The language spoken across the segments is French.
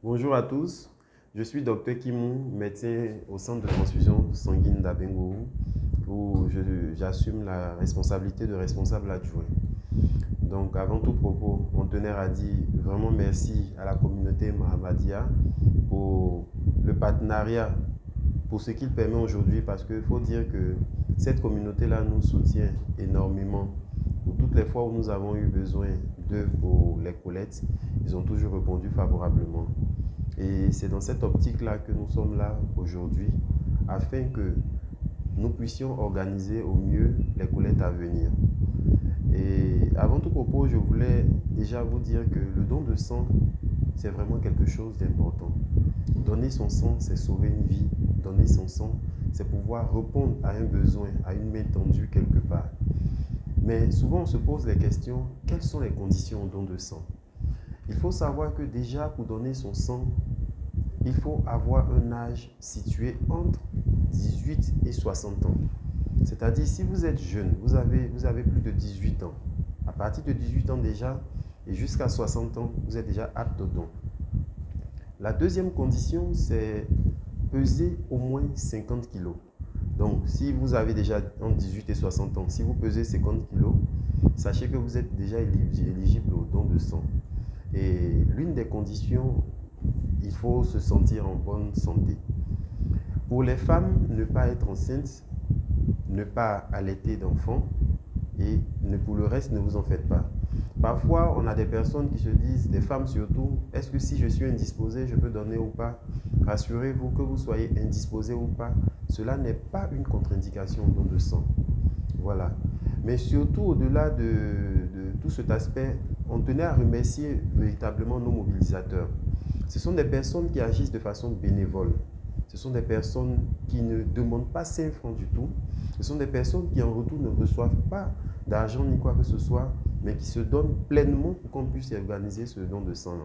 Bonjour à tous, je suis Dr Kimou, médecin au centre de transfusion sanguine d'Abengourou, où j'assume la responsabilité de responsable adjoint. Donc avant tout propos, on tenait à dire vraiment merci à la communauté Mahamadia pour le partenariat, pour ce qu'il permet aujourd'hui, parce qu'il faut dire que cette communauté-là nous soutient énormément. Pour toutes les fois où nous avons eu besoin d'eux pour les collectes, ils ont toujours répondu favorablement. Et c'est dans cette optique-là que nous sommes là aujourd'hui, afin que nous puissions organiser au mieux les collectes à venir. Et avant tout propos, je voulais déjà vous dire que le don de sang, c'est vraiment quelque chose d'important. Donner son sang, c'est sauver une vie. Donner son sang, c'est pouvoir répondre à un besoin, à une main tendue quelque part. Mais souvent, on se pose la question, quelles sont les conditions au don de sang? Il faut savoir que déjà, pour donner son sang, il faut avoir un âge situé entre 18 et 60 ans. C'est-à-dire, si vous êtes jeune, vous avez plus de 18 ans. À partir de 18 ans déjà, et jusqu'à 60 ans, vous êtes déjà apte au don. La deuxième condition, c'est peser au moins 50 kg. Donc, si vous avez déjà entre 18 et 60 ans, si vous pesez 50 kg, sachez que vous êtes déjà éligible au don de sang. Et l'une des conditions, il faut se sentir en bonne santé. Pour les femmes, ne pas être enceinte, ne pas allaiter d'enfants, et pour le reste, ne vous en faites pas. Parfois, on a des personnes qui se disent, des femmes surtout, est-ce que si je suis indisposé, je peux donner ou pas? Rassurez-vous, que vous soyez indisposé ou pas, cela n'est pas une contre-indication au don de sang. Voilà. Mais surtout, au-delà de tout cet aspect, on tenait à remercier véritablement nos mobilisateurs. Ce sont des personnes qui agissent de façon bénévole. Ce sont des personnes qui ne demandent pas 5 francs du tout. Ce sont des personnes qui en retour ne reçoivent pas d'argent ni quoi que ce soit, mais qui se donnent pleinement pour qu'on puisse organiser ce don de sang.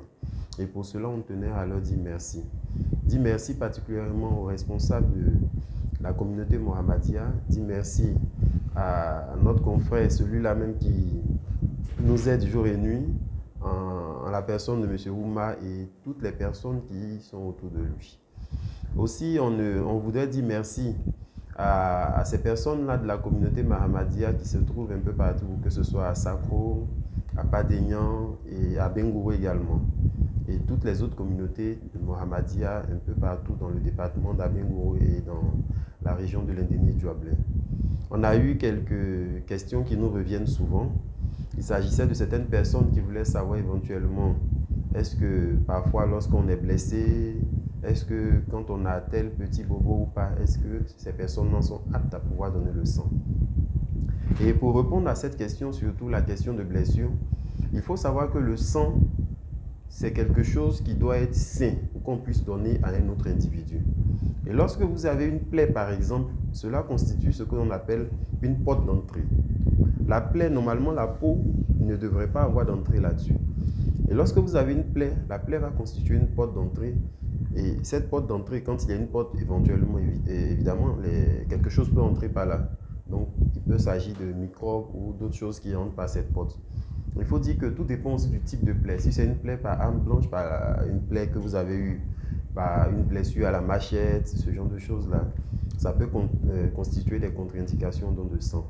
Et pour cela, on tenait à leur dire merci. Dis merci particulièrement aux responsables de la communauté Mohammedia. Dis merci à notre confrère, celui-là même qui nous aide jour et nuit, en la personne de M. Ouma et toutes les personnes qui sont autour de lui. Aussi, on voudrait dire merci à ces personnes-là de la communauté Mahamadia qui se trouvent un peu partout, que ce soit à Sako, à Padegnan et à Bengourou également. Et toutes les autres communautés de Mahamadia un peu partout dans le département d'Abengourou et dans la région de l'Indéni-Djuablé. On a eu quelques questions qui nous reviennent souvent. Il s'agissait de certaines personnes qui voulaient savoir éventuellement, est-ce que parfois lorsqu'on est blessé, est-ce que quand on a tel petit bobo ou pas, est-ce que ces personnes-là sont aptes à pouvoir donner le sang? Et pour répondre à cette question, surtout la question de blessure, il faut savoir que le sang, c'est quelque chose qui doit être sain pour qu'on puisse donner à un autre individu. Et lorsque vous avez une plaie, par exemple, cela constitue ce que l'on appelle une porte d'entrée. La plaie, normalement, la peau ne devrait pas avoir d'entrée là-dessus. Et lorsque vous avez une plaie, la plaie va constituer une porte d'entrée. Et cette porte d'entrée, quand il y a une porte, éventuellement, évidemment, quelque chose peut entrer par là. Donc, il peut s'agir de microbes ou d'autres choses qui entrent par cette porte. Il faut dire que tout dépend aussi du type de plaie. Si c'est une plaie par arme blanche, par une plaie que vous avez eue, par une blessure à la machette, ce genre de choses-là, ça peut constituer des contre-indications au don de sang.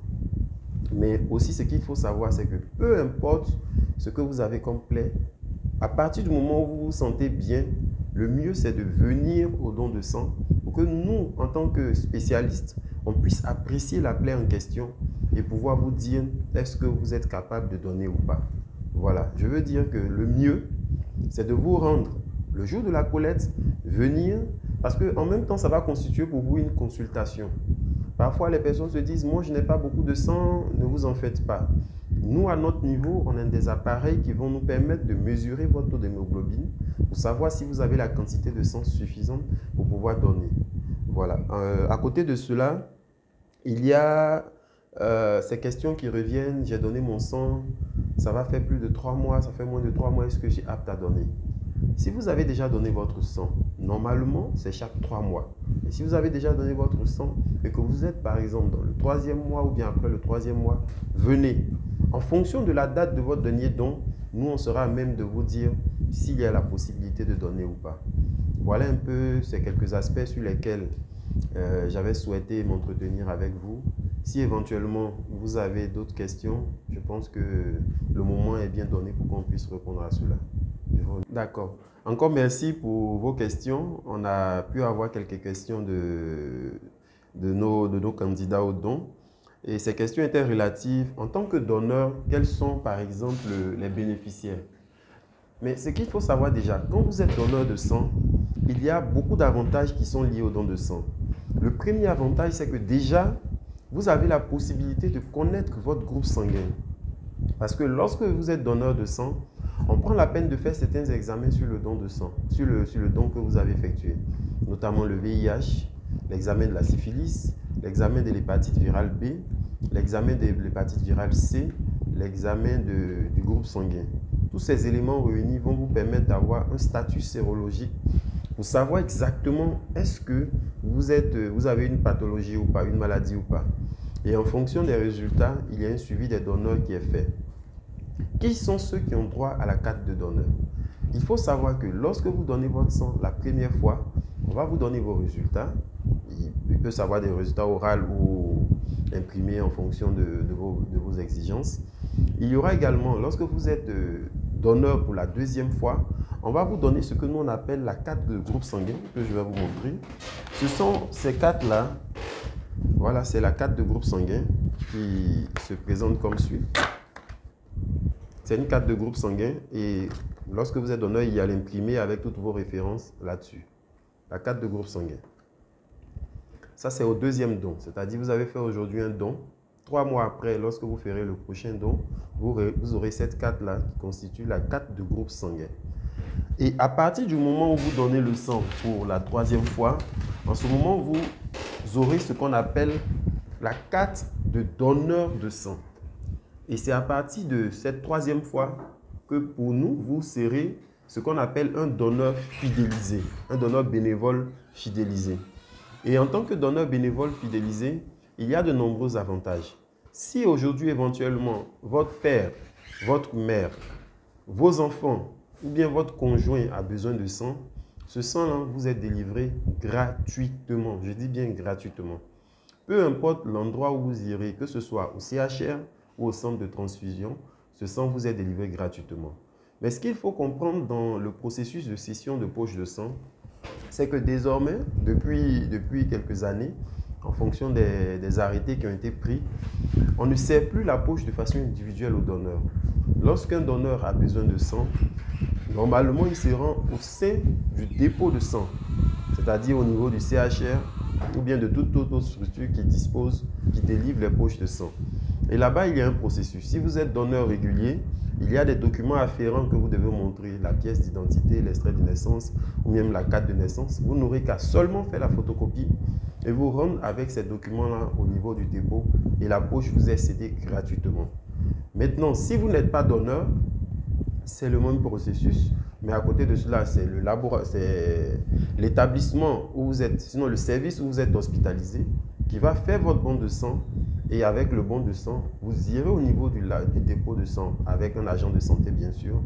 Mais aussi, ce qu'il faut savoir, c'est que peu importe ce que vous avez comme plaie, à partir du moment où vous vous sentez bien, le mieux, c'est de venir au don de sang pour que nous, en tant que spécialistes, on puisse apprécier la plaie en question et pouvoir vous dire est-ce que vous êtes capable de donner ou pas. Voilà, je veux dire que le mieux, c'est de vous rendre le jour de la collecte, venir, parce qu'en même temps, ça va constituer pour vous une consultation. Parfois, les personnes se disent, moi, je n'ai pas beaucoup de sang, ne vous en faites pas. Nous, à notre niveau, on a des appareils qui vont nous permettre de mesurer votre taux d'hémoglobine pour savoir si vous avez la quantité de sang suffisante pour pouvoir donner. Voilà. À côté de cela, il y a ces questions qui reviennent. J'ai donné mon sang, ça va faire plus de 3 mois, ça fait moins de 3 mois, est-ce que je suis apte à donner? Si vous avez déjà donné votre sang, normalement, c'est chaque 3 mois. Et si vous avez déjà donné votre sang et que vous êtes, par exemple, dans le 3e mois ou bien après le 3e mois, venez. En fonction de la date de votre dernier don, nous, on sera à même de vous dire s'il y a la possibilité de donner ou pas. Voilà un peu ces quelques aspects sur lesquels j'avais souhaité m'entretenir avec vous. Si éventuellement vous avez d'autres questions, je pense que le moment est bien donné pour qu'on puisse répondre à cela. D'accord. Encore merci pour vos questions. On a pu avoir quelques questions de nos candidats au don. Et ces questions étaient relatives. En tant que donneur, quels sont par exemple les bénéficiaires? Mais ce qu'il faut savoir déjà, quand vous êtes donneur de sang, il y a beaucoup d'avantages qui sont liés au don de sang. Le premier avantage, c'est que déjà, vous avez la possibilité de connaître votre groupe sanguin. Parce que lorsque vous êtes donneur de sang, on prend la peine de faire certains examens sur le don de sang, sur le don que vous avez effectué, notamment le VIH, l'examen de la syphilis, l'examen de l'hépatite virale B, l'examen de l'hépatite virale C, l'examen du groupe sanguin. Tous ces éléments réunis vont vous permettre d'avoir un statut sérologique pour savoir exactement est-ce que vous avez une pathologie ou pas, une maladie ou pas. Et en fonction des résultats, il y a un suivi des donneurs qui est fait. Qui sont ceux qui ont droit à la carte de donneur? Il faut savoir que lorsque vous donnez votre sang la première fois, on va vous donner vos résultats. Il peut savoir des résultats oraux ou imprimés en fonction de vos exigences. Il y aura également, lorsque vous êtes donneur pour la deuxième fois, on va vous donner ce que nous on appelle la carte de groupe sanguin que je vais vous montrer. Ce sont ces cartes-là. Voilà, c'est la carte de groupe sanguin qui se présente comme suit. C'est une carte de groupe sanguin et lorsque vous êtes donneur, il y a l'imprimé avec toutes vos références là-dessus. La carte de groupe sanguin. Ça, c'est au deuxième don. C'est-à-dire, vous avez fait aujourd'hui un don. 3 mois après, lorsque vous ferez le prochain don, vous aurez cette carte-là qui constitue la carte de groupe sanguin. Et à partir du moment où vous donnez le sang pour la 3e fois, en ce moment, vous aurez ce qu'on appelle la carte de donneur de sang. Et c'est à partir de cette 3e fois que pour nous, vous serez ce qu'on appelle un donneur fidélisé, un donneur bénévole fidélisé. Et en tant que donneur bénévole fidélisé, il y a de nombreux avantages. Si aujourd'hui, éventuellement, votre père, votre mère, vos enfants ou bien votre conjoint a besoin de sang, ce sang-là vous est délivré gratuitement. Je dis bien gratuitement. Peu importe l'endroit où vous irez, que ce soit au CHR ou au centre de transfusion, ce sang vous est délivré gratuitement. Mais ce qu'il faut comprendre dans le processus de cession de poche de sang, c'est que désormais, depuis quelques années, en fonction des arrêtés qui ont été pris, on ne sert plus la poche de façon individuelle au donneur. Lorsqu'un donneur a besoin de sang, normalement, il se rend au sein du dépôt de sang, c'est-à-dire au niveau du CHR ou bien de toute autre structure qui délivre les poches de sang. Et là-bas, il y a un processus. Si vous êtes donneur régulier, il y a des documents afférents que vous devez montrer, la pièce d'identité, l'extrait de naissance ou même la carte de naissance. Vous n'aurez qu'à seulement faire la photocopie et vous rendre avec ces documents-là au niveau du dépôt et la poche vous est cédée gratuitement. Maintenant, si vous n'êtes pas donneur, c'est le même processus, mais à côté de cela, c'est l'établissement où vous êtes, sinon le service où vous êtes hospitalisé, qui va faire votre bon de sang. Et avec le bon de sang, vous irez au niveau du dépôt de sang avec un agent de santé, bien sûr.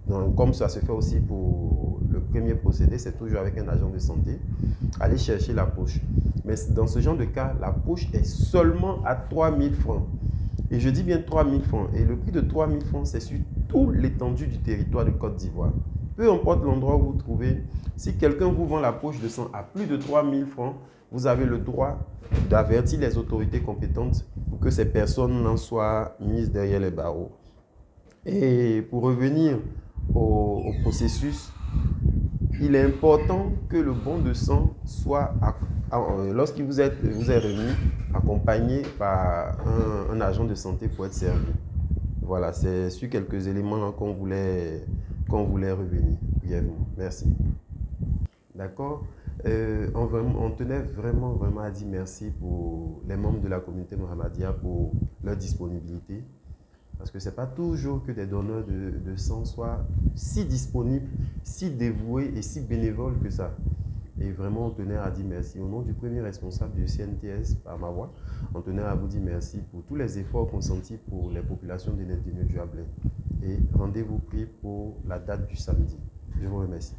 Donc, comme ça se fait aussi pour le premier procédé, c'est toujours avec un agent de santé. Allez chercher la poche. Mais dans ce genre de cas, la poche est seulement à 3 000 francs. Et je dis bien 3 000 francs. Et le prix de 3 000 francs, c'est sur toute l'étendue du territoire de Côte d'Ivoire. Peu importe l'endroit où vous vous trouvez, si quelqu'un vous vend la poche de sang à plus de 3 000 francs, vous avez le droit d'avertir les autorités compétentes pour que ces personnes n'en soient mises derrière les barreaux. Et pour revenir au processus, il est important que le bon de sang soit, lorsqu'il vous est remis, accompagné par un agent de santé pour être servi. Voilà, c'est sur quelques éléments qu'on voulait revenir brièvement. Merci. D'accord. On tenait vraiment à dire merci pour les membres de la communauté Mohammedia pour leur disponibilité. Parce que ce n'est pas toujours que des donneurs de sang soient si disponibles, si dévoués et si bénévoles que ça. Et vraiment, on tenait à dire merci. Au nom du premier responsable du CNTS, par ma voix, on tenait à vous dire merci pour tous les efforts consentis pour les populations de Nédéniou-Duablé. et rendez-vous pris pour la date du samedi. Je vous remercie.